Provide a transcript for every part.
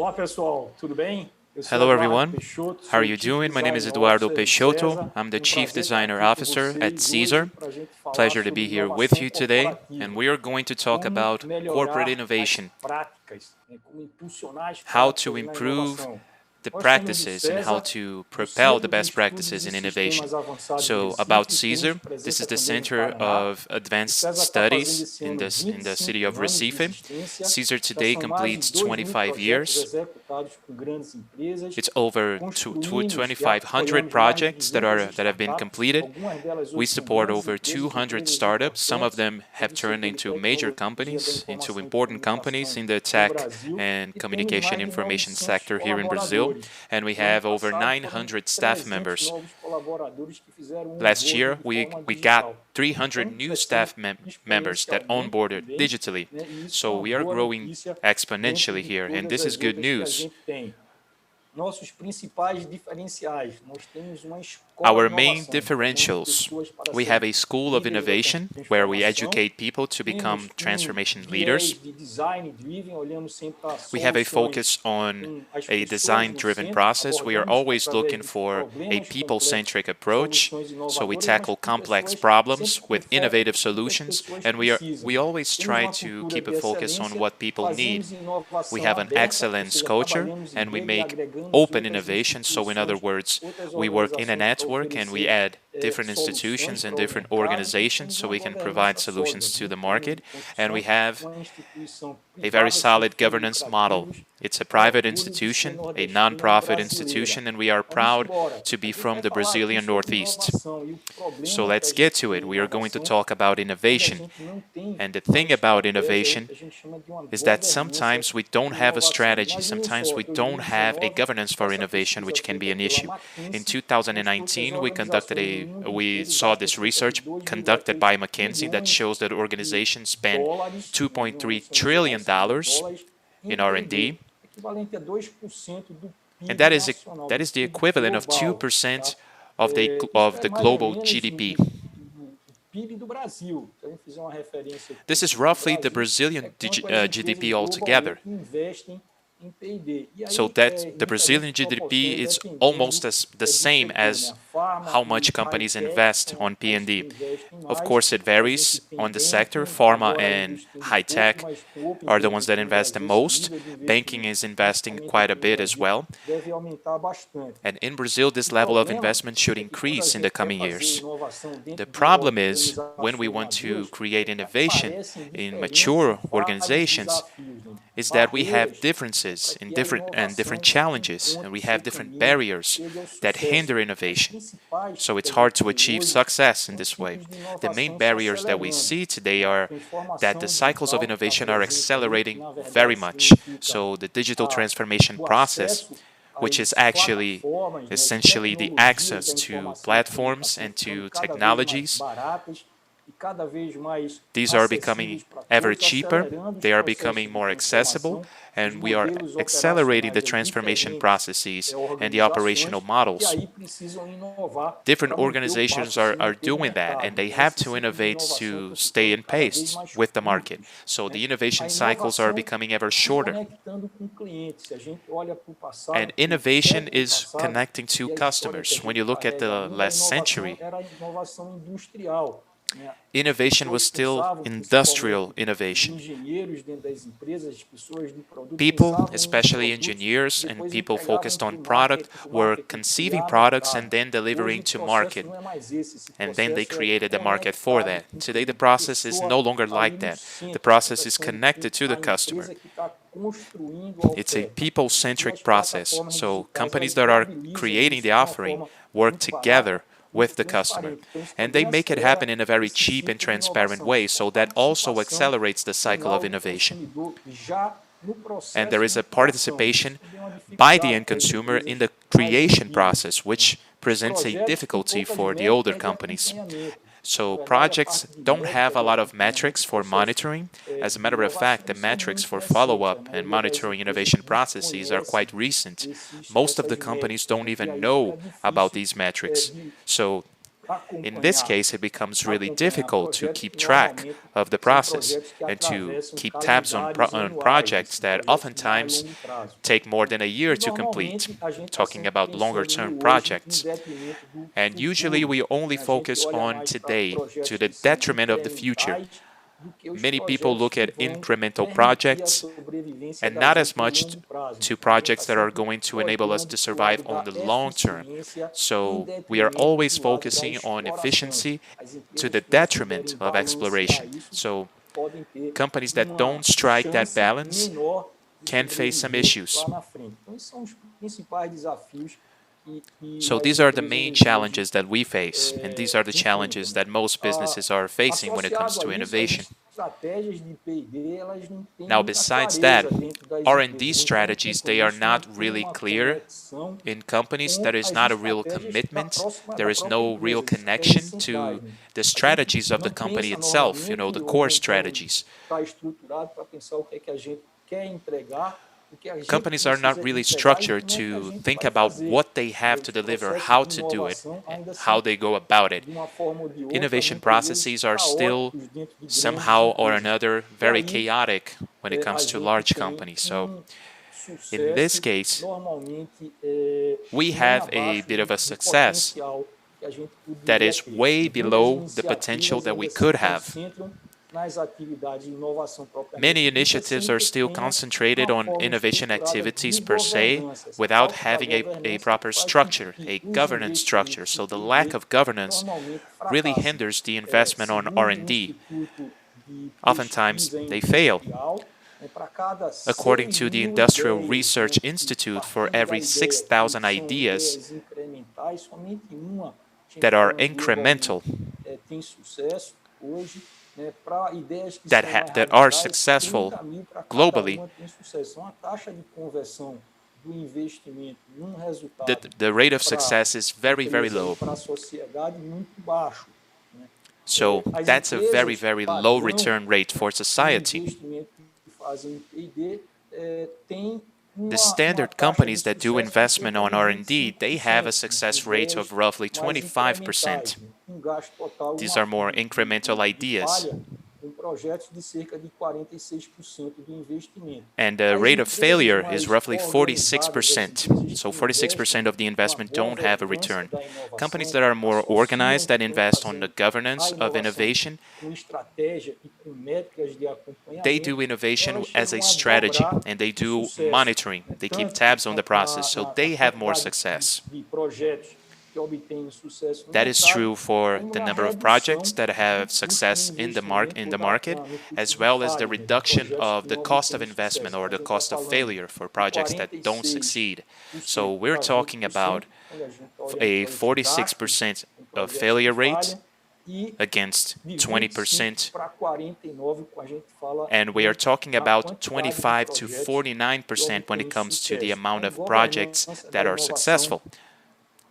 Olá, pessoal, tudo bem? Hello everyone, how are you doing? My name is Eduardo Peixoto. I'm the Chief Designer Officer at Caesar. Pleasure to be here with you today, and we are going to talk about corporate innovation, how to improve the practices and how to propel the best practices in innovation. So about Caesar, this is the Center of Advanced Studies in the city of Recife. Caesar today completes 25 years. It's over 2,500 projects that have been completed. We support over 200 startups. Some of them have turned into major companies, into important companies in the tech and communication information sector here in Brazil. And we have over 900 staff members. Last year, we got 300 new staff members that onboarded digitally. So we are growing exponentially here, and this is good news. Our main differentials: we have a school of innovation where we educate people to become transformation leaders. We have a focus on a design-driven process. We are always looking for a people-centric approach, so we tackle complex problems with innovative solutions, and we always try to keep a focus on what people need. We have an excellence culture, and we make open innovation. So in other words, we work in a network and we add different institutions and different organizations so we can provide solutions to the market. And we have a very solid governance model. It's a private institution, a non-profit institution, and we are proud to be from the Brazilian Northeast. So let's get to it. We are going to talk about innovation. And the thing about innovation is that sometimes we don't have a strategy. Sometimes we don't have a governance for innovation, which can be an issue. In 2019, we saw this research conducted by McKinsey that shows that organizations spend $2.3 trillion in R&D, and that is the equivalent of 2% of the global GDP. This is roughly the Brazilian GDP altogether. So that the Brazilian GDP is almost the same as how much companies invest on P&D. Of course, it varies on the sector. Pharma and high-tech are the ones that invest the most. Banking is investing quite a bit as well. And in Brazil, this level of investment should increase in the coming years. The problem is, when we want to create innovation in mature organizations, is that we have differences in different challenges, and we have different barriers that hinder innovation. So it's hard to achieve success in this way. The main barriers that we see today are that the cycles of innovation are accelerating very much. So the digital transformation process, which is actually essentially the access to platforms and to technologies, these are becoming ever cheaper, they are becoming more accessible, and we are accelerating the transformation processes and the operational models. Different organizations are doing that, and they have to innovate to stay in pace with the market. So the innovation cycles are becoming ever shorter. And innovation is connecting to customers. When you look at the last century, innovation was still industrial innovation. People, especially engineers and people focused on product, were conceiving products and then delivering to market. And then they created the market for that. Today the process is no longer like that. The process is connected to the customer. It's a people-centric process. So companies that are creating the offering work together with the customer, and they make it happen in a very cheap and transparent way, so that also accelerates the cycle of innovation. And there is a participation by the end consumer in the creation process, which presents a difficulty for the older companies. So projects don't have a lot of metrics for monitoring. As a matter of fact, the metrics for follow-up and monitoring innovation processes are quite recent. Most of the companies don't even know about these metrics. So In this case, it becomes really difficult to keep track of the process and to keep tabs on projects that oftentimes take more than a year to complete, talking about longer-term projects. And usually we only focus on today, to the detriment of the future. Many people look at incremental projects and not as much to projects that are going to enable us to survive on the long term. So we are always focusing on efficiency to the detriment of exploration. So companies that don't strike that balance can face some issues. So these are the main challenges that we face, and these are the challenges that most businesses are facing when it comes to innovation. Now, besides that, R&D strategies, they are not really clear in companies. There is not a real commitment. There is no real connection to the strategies of the company itself, you know, the core strategies. Companies are not really structured to think about what they have to deliver, how to do it, and how they go about it. Innovation processes are still somehow or another very chaotic when it comes to large companies. So in this case, we have a bit of a success that is way below the potential that we could have. Many initiatives are still concentrated on innovation activities per se, without having a proper structure, a governance structure. So the lack of governance really hinders the investment on R&D. Oftentimes, they fail. According to the Industrial Research Institute, for every 6,000 ideas that are incremental, that are successful globally, the rate of success is very, very low. So that's a very, very low return rate for society. The standard companies that do investment on R&D, they have a success rate of roughly 25%. These are more incremental ideas. And the rate of failure is roughly 46%. So 46% of the investment don't have a return. Companies that are more organized, that invest on the governance of innovation, they do innovation as a strategy, and they do monitoring. They keep tabs on the process, so they have more success. That is true for the number of projects that have success in the market, as well as the reduction of the cost of investment or the cost of failure for projects that don't succeed. So we're talking about a 46% of failure rate against 20%, and we are talking about 25 to 49% when it comes to the amount of projects that are successful.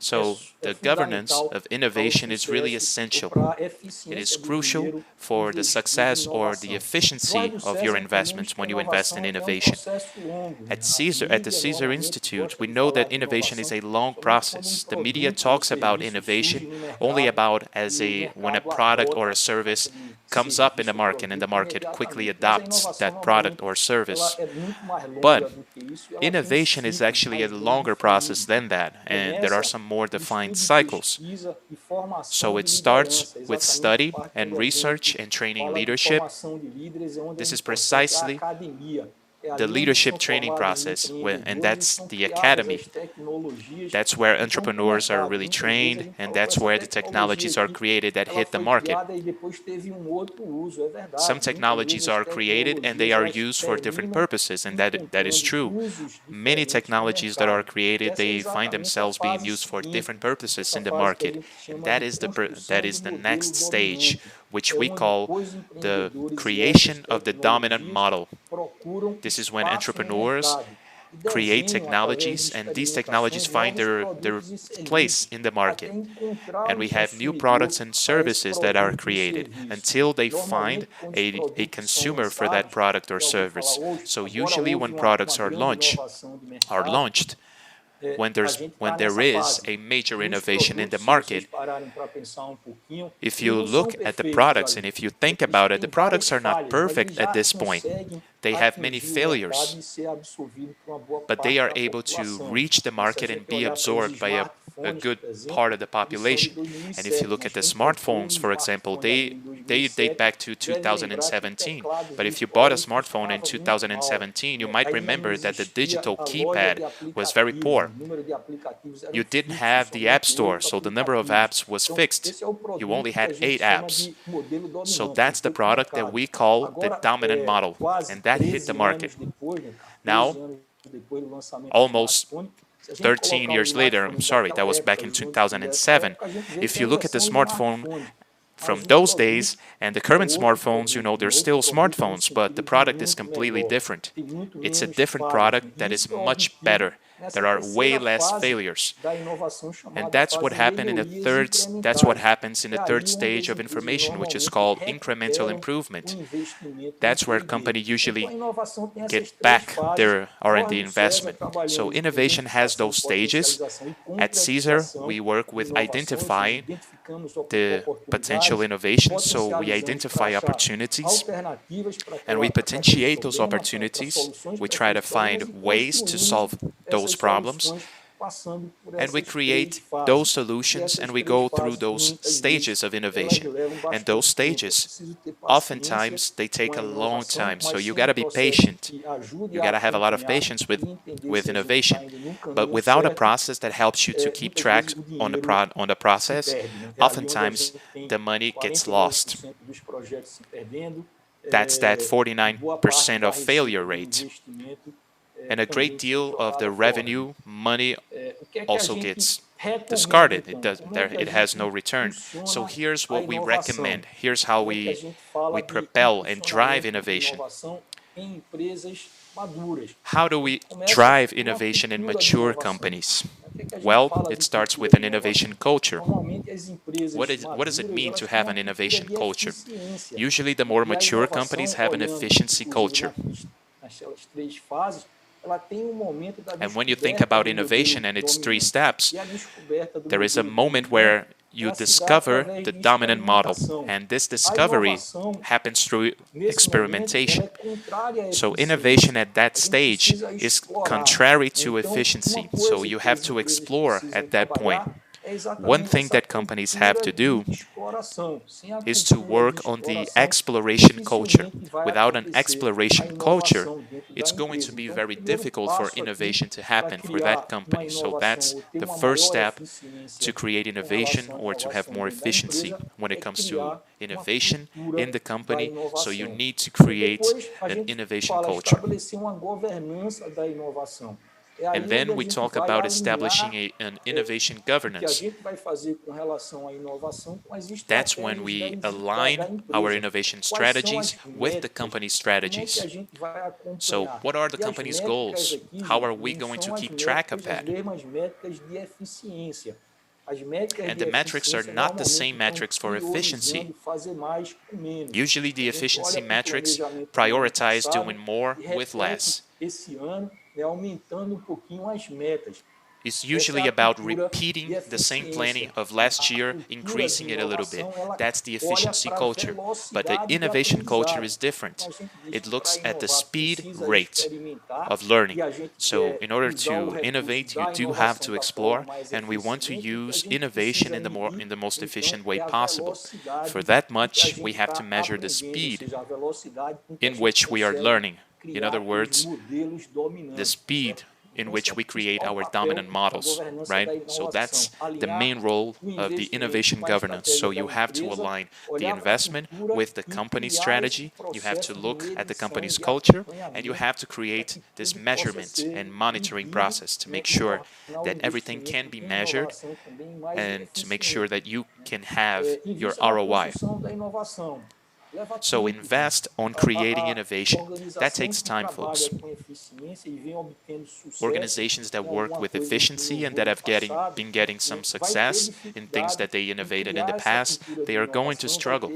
So the governance of innovation is really essential. It is crucial for the success or the efficiency of your investments when you invest in innovation. At the Caesar Institute, we know that innovation is a long process. The media talks about innovation only about when a product or a service comes up in the market and the market quickly adopts that product or service. But innovation is actually a longer process than that, and there are some more defined cycles. So it starts with study and research and training leadership. This is precisely the leadership training process, and that's the academy. That's where entrepreneurs are really trained, and that's where the technologies are created that hit the market. Some technologies are created and they are used for different purposes, and that is true. Many technologies that are created, they find themselves being used for different purposes in the market, and that is the next stage, which we call the creation of the dominant model. This is when entrepreneurs create technologies, and these technologies find their place in the market. And we have new products and services that are created until they find a consumer for that product or service. So usually when products are launched, when there is a major innovation in the market, if you look at the products and if you think about it, the products are not perfect at this point. They have many failures, but they are able to reach the market and be absorbed by a good part of the population. And if you look at the smartphones, for example, they date back to 2017. But if you bought a smartphone in 2017, you might remember that the digital keypad was very poor. You didn't have the App Store, so the number of apps was fixed. You only had 8 apps. So that's the product that we call the dominant model, and that hit the market. Now, almost 13 years later, I'm sorry, that was back in 2007, if you look at the smartphone from those days and the current smartphones, you know, they're still smartphones, but the product is completely different. It's a different product that is much better. There are way less failures. And that's what happened in that's what happens in the third stage of information, which is called incremental improvement. That's where companies usually get back their R&D investment. So innovation has those stages. At Caesar, we work with identifying the potential innovations. So we identify opportunities and we potentiate those opportunities. We try to find ways to solve those problems, and we create those solutions, and we go through those stages of innovation. And those stages, oftentimes, they take a long time. So you got to be patient. You got to have a lot of patience with innovation. But without a process that helps you to keep track on the process, oftentimes the money gets lost. That's that 49% of failure rate. And a great deal of the revenue money also gets discarded. It has no return. So here's what we recommend. Here's how we propel and drive innovation. How do we drive innovation in mature companies? Well, it starts with an innovation culture. What does it mean to have an innovation culture? Usually the more mature companies have an efficiency culture. And when you think about innovation and its 3 steps, there is a moment where you discover the dominant model, and this discovery happens through experimentation. So innovation at that stage is contrary to efficiency, so you have to explore at that point. One thing that companies have to do is to work on the exploration culture. Without an exploration culture, it's going to be very difficult for innovation to happen for that company. So that's the first step to create innovation or to have more efficiency when it comes to innovation in the company. So you need to create an innovation culture. And then we talk about establishing an innovation governance. That's when we align our innovation strategies with the company's strategies. So what are the company's goals? How are we going to keep track of that? And the metrics are not the same metrics for efficiency. Usually the efficiency metrics prioritize doing more with less. It's usually about repeating the same planning of last year, increasing it a little bit. That's the efficiency culture. But the innovation culture is different. It looks at the speed rate of learning. So in order to innovate, you do have to explore, and we want to use innovation in the most efficient way possible. For that much, we have to measure the speed in which we are learning. In other words, the speed in which we create our dominant models, right? So that's the main role of the innovation governance. So you have to align the investment with the company's strategy, you have to look at the company's culture, and you have to create this measurement and monitoring process to make sure that everything can be measured and to make sure that you can have your ROI. So invest on creating innovation. That takes time, folks. Organizations that work with efficiency and that have been getting some success in things that they innovated in the past, they are going to struggle.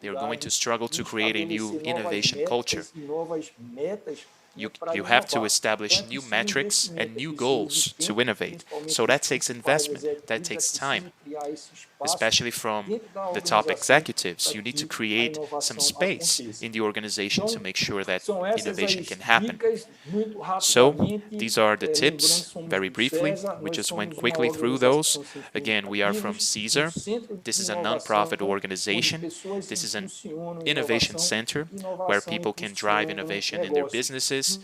They are going to struggle to create a new innovation culture. you have to establish new metrics and new goals to innovate. So that takes investment, that takes time, especially from the top executives. You need to create some space in the organization to make sure that innovation can happen. So these are the tips, very briefly. We just went quickly through those. Again, we are from Caesar. This is a non-profit organization. This is an innovation center where people can drive innovation in their businesses,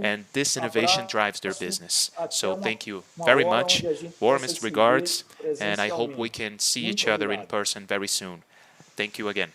and this innovation drives their business. So thank you very much. Warmest regards, and I hope we can see each other in person very soon. Thank you again.